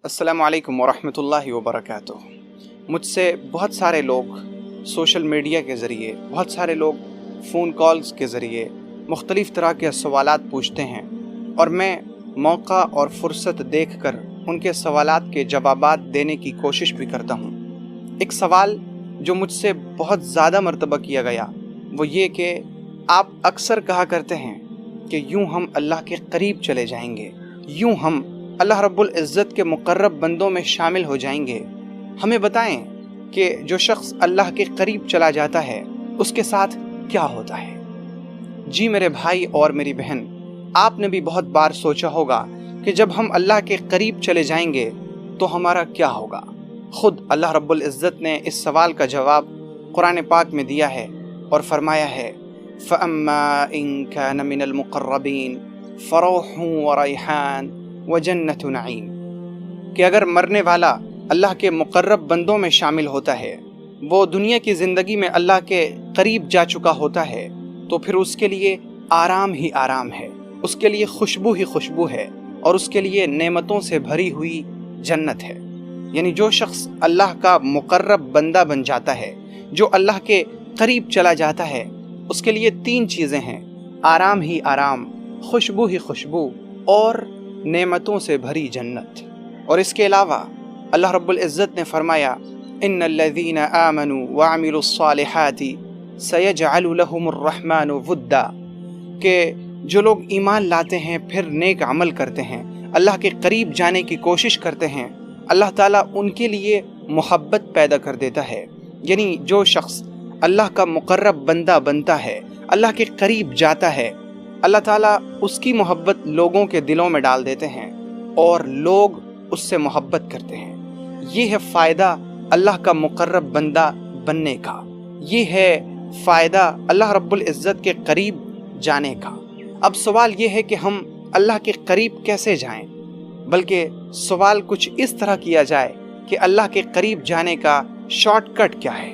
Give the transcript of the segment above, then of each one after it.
السلام علیکم ورحمۃ اللہ وبرکاتہ۔ مجھ سے بہت سارے لوگ سوشل میڈیا کے ذریعے، بہت سارے لوگ فون کالز کے ذریعے مختلف طرح کے سوالات پوچھتے ہیں، اور میں موقع اور فرصت دیکھ کر ان کے سوالات کے جوابات دینے کی کوشش بھی کرتا ہوں۔ ایک سوال جو مجھ سے بہت زیادہ مرتبہ کیا گیا وہ یہ کہ آپ اکثر کہا کرتے ہیں کہ یوں ہم اللہ کے قریب چلے جائیں گے، یوں ہم اللہ رب العزت کے مقرب بندوں میں شامل ہو جائیں گے۔ ہمیں بتائیں کہ جو شخص اللہ کے قریب چلا جاتا ہے اس کے ساتھ کیا ہوتا ہے؟ جی میرے بھائی اور میری بہن، آپ نے بھی بہت بار سوچا ہوگا کہ جب ہم اللہ کے قریب چلے جائیں گے تو ہمارا کیا ہوگا؟ خود اللہ رب العزت نے اس سوال کا جواب قرآن پاک میں دیا ہے اور فرمایا ہے فَأَمَّا إِن كَانَ مِنَ الْمُقَرَّبِينَ فَرَوْحٌ وَرَيْحَانٌ وَجَنَّةُ نَعِيمٍ، کہ اگر مرنے والا اللہ کے مقرب بندوں میں شامل ہوتا ہے، وہ دنیا کی زندگی میں اللہ کے قریب جا چکا ہوتا ہے، تو پھر اس کے لیے آرام ہی آرام ہے، اس کے لیے خوشبو ہی خوشبو ہے، اور اس کے لیے نعمتوں سے بھری ہوئی جنت ہے۔ یعنی جو شخص اللہ کا مقرب بندہ بن جاتا ہے، جو اللہ کے قریب چلا جاتا ہے، اس کے لیے 3 چیزیں ہیں: آرام ہی آرام، خوشبو ہی خوشبو، اور نعمتوں سے بھری جنت۔ اور اس کے علاوہ اللہ رب العزت نے فرمایا ان الذین آمنوا وعملوا الصالحات سیجعل لهم الرحمن ودا، کہ جو لوگ ایمان لاتے ہیں پھر نیک عمل کرتے ہیں، اللہ کے قریب جانے کی کوشش کرتے ہیں، اللہ تعالیٰ ان کے لیے محبت پیدا کر دیتا ہے۔ یعنی جو شخص اللہ کا مقرب بندہ بنتا ہے، اللہ کے قریب جاتا ہے، اللہ تعالیٰ اس کی محبت لوگوں کے دلوں میں ڈال دیتے ہیں اور لوگ اس سے محبت کرتے ہیں۔ یہ ہے فائدہ اللہ کا مقرب بندہ بننے کا، یہ ہے فائدہ اللہ رب العزت کے قریب جانے کا۔ اب سوال یہ ہے کہ ہم اللہ کے قریب کیسے جائیں؟ بلکہ سوال کچھ اس طرح کیا جائے کہ اللہ کے قریب جانے کا شارٹ کٹ کیا ہے؟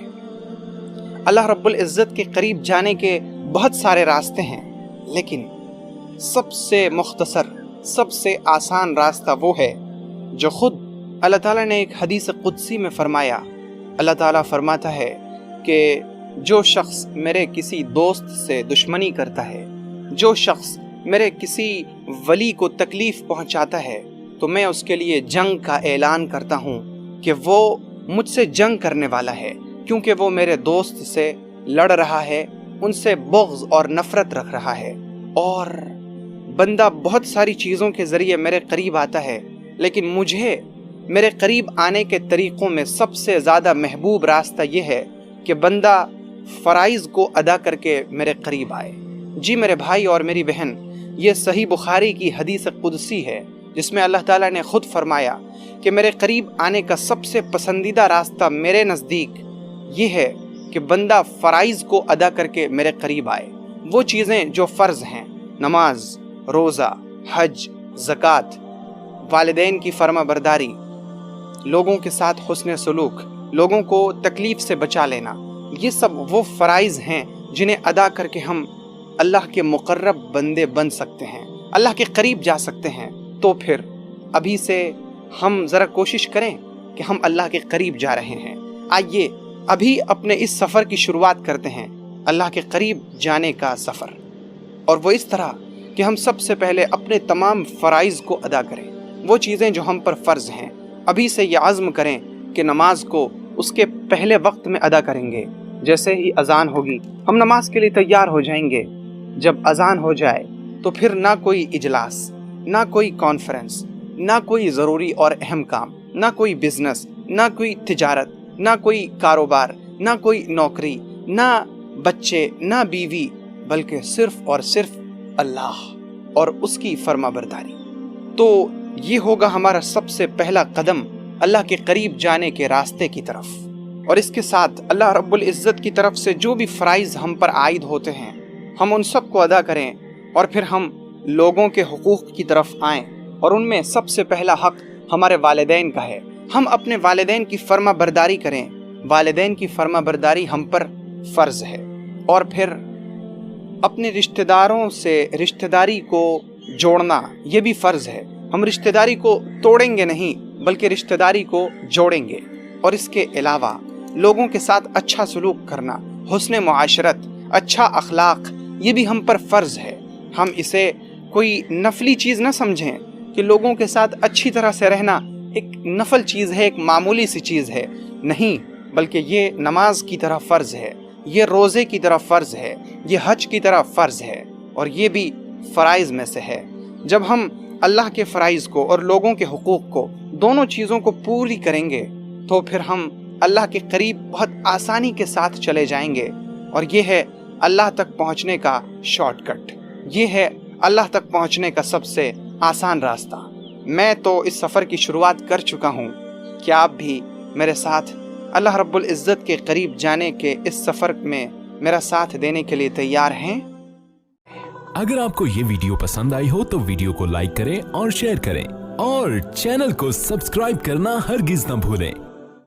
اللہ رب العزت کے قریب جانے کے بہت سارے راستے ہیں، لیکن سب سے مختصر، سب سے آسان راستہ وہ ہے جو خود اللہ تعالیٰ نے ایک حدیث قدسی میں فرمایا۔ اللہ تعالیٰ فرماتا ہے کہ جو شخص میرے کسی دوست سے دشمنی کرتا ہے، جو شخص میرے کسی ولی کو تکلیف پہنچاتا ہے، تو میں اس کے لیے جنگ کا اعلان کرتا ہوں کہ وہ مجھ سے جنگ کرنے والا ہے، کیونکہ وہ میرے دوست سے لڑ رہا ہے، ان سے بغض اور نفرت رکھ رہا ہے۔ اور بندہ بہت ساری چیزوں کے ذریعے میرے قریب آتا ہے، لیکن مجھے میرے قریب آنے کے طریقوں میں سب سے زیادہ محبوب راستہ یہ ہے کہ بندہ فرائض کو ادا کر کے میرے قریب آئے۔ جی میرے بھائی اور میری بہن، یہ صحیح بخاری کی حدیث قدسی ہے جس میں اللہ تعالیٰ نے خود فرمایا کہ میرے قریب آنے کا سب سے پسندیدہ راستہ میرے نزدیک یہ ہے کہ بندہ فرائض کو ادا کر کے میرے قریب آئے۔ وہ چیزیں جو فرض ہیں، نماز، روزہ، حج، زکوٰۃ، والدین کی فرما برداری، لوگوں کے ساتھ حسن سلوک، لوگوں کو تکلیف سے بچا لینا، یہ سب وہ فرائض ہیں جنہیں ادا کر کے ہم اللہ کے مقرب بندے بن سکتے ہیں، اللہ کے قریب جا سکتے ہیں۔ تو پھر ابھی سے ہم ذرا کوشش کریں کہ ہم اللہ کے قریب جا رہے ہیں۔ آئیے ابھی اپنے اس سفر کی شروعات کرتے ہیں، اللہ کے قریب جانے کا سفر، اور وہ اس طرح کہ ہم سب سے پہلے اپنے تمام فرائض کو ادا کریں، وہ چیزیں جو ہم پر فرض ہیں۔ ابھی سے یہ عزم کریں کہ نماز کو اس کے پہلے وقت میں ادا کریں گے۔ جیسے ہی اذان ہوگی ہم نماز کے لیے تیار ہو جائیں گے۔ جب اذان ہو جائے تو پھر نہ کوئی اجلاس، نہ کوئی کانفرنس، نہ کوئی ضروری اور اہم کام، نہ کوئی بزنس، نہ کوئی تجارت، نہ کوئی کاروبار، نہ کوئی نوکری، نہ بچے، نہ بیوی، بلکہ صرف اور صرف اللہ اور اس کی فرما برداری۔ تو یہ ہوگا ہمارا سب سے پہلا قدم اللہ کے قریب جانے کے راستے کی طرف۔ اور اس کے ساتھ اللہ رب العزت کی طرف سے جو بھی فرائض ہم پر عائد ہوتے ہیں ہم ان سب کو ادا کریں، اور پھر ہم لوگوں کے حقوق کی طرف آئیں، اور ان میں سب سے پہلا حق ہمارے والدین کا ہے۔ ہم اپنے والدین کی فرما برداری کریں، والدین کی فرما برداری ہم پر فرض ہے۔ اور پھر اپنے رشتہ داروں سے رشتہ داری کو جوڑنا، یہ بھی فرض ہے۔ ہم رشتہ داری کو توڑیں گے نہیں بلکہ رشتہ داری کو جوڑیں گے۔ اور اس کے علاوہ لوگوں کے ساتھ اچھا سلوک کرنا، حسن معاشرت، اچھا اخلاق، یہ بھی ہم پر فرض ہے۔ ہم اسے کوئی نفلی چیز نہ سمجھیں کہ لوگوں کے ساتھ اچھی طرح سے رہنا ایک نفل چیز ہے، ایک معمولی سی چیز ہے، نہیں، بلکہ یہ نماز کی طرح فرض ہے، یہ روزے کی طرح فرض ہے، یہ حج کی طرح فرض ہے، اور یہ بھی فرائض میں سے ہے۔ جب ہم اللہ کے فرائض کو اور لوگوں کے حقوق کو، دونوں چیزوں کو پوری کریں گے تو پھر ہم اللہ کے قریب بہت آسانی کے ساتھ چلے جائیں گے، اور یہ ہے اللہ تک پہنچنے کا شارٹ کٹ، یہ ہے اللہ تک پہنچنے کا سب سے آسان راستہ۔ میں تو اس سفر کی شروعات کر چکا ہوں، کیا آپ بھی میرے ساتھ اللہ رب العزت کے قریب جانے کے اس سفر میں میرا ساتھ دینے کے لیے تیار ہیں؟ اگر آپ کو یہ ویڈیو پسند آئی ہو تو ویڈیو کو لائک کریں اور شیئر کریں، اور چینل کو سبسکرائب کرنا ہرگز نہ بھولیں۔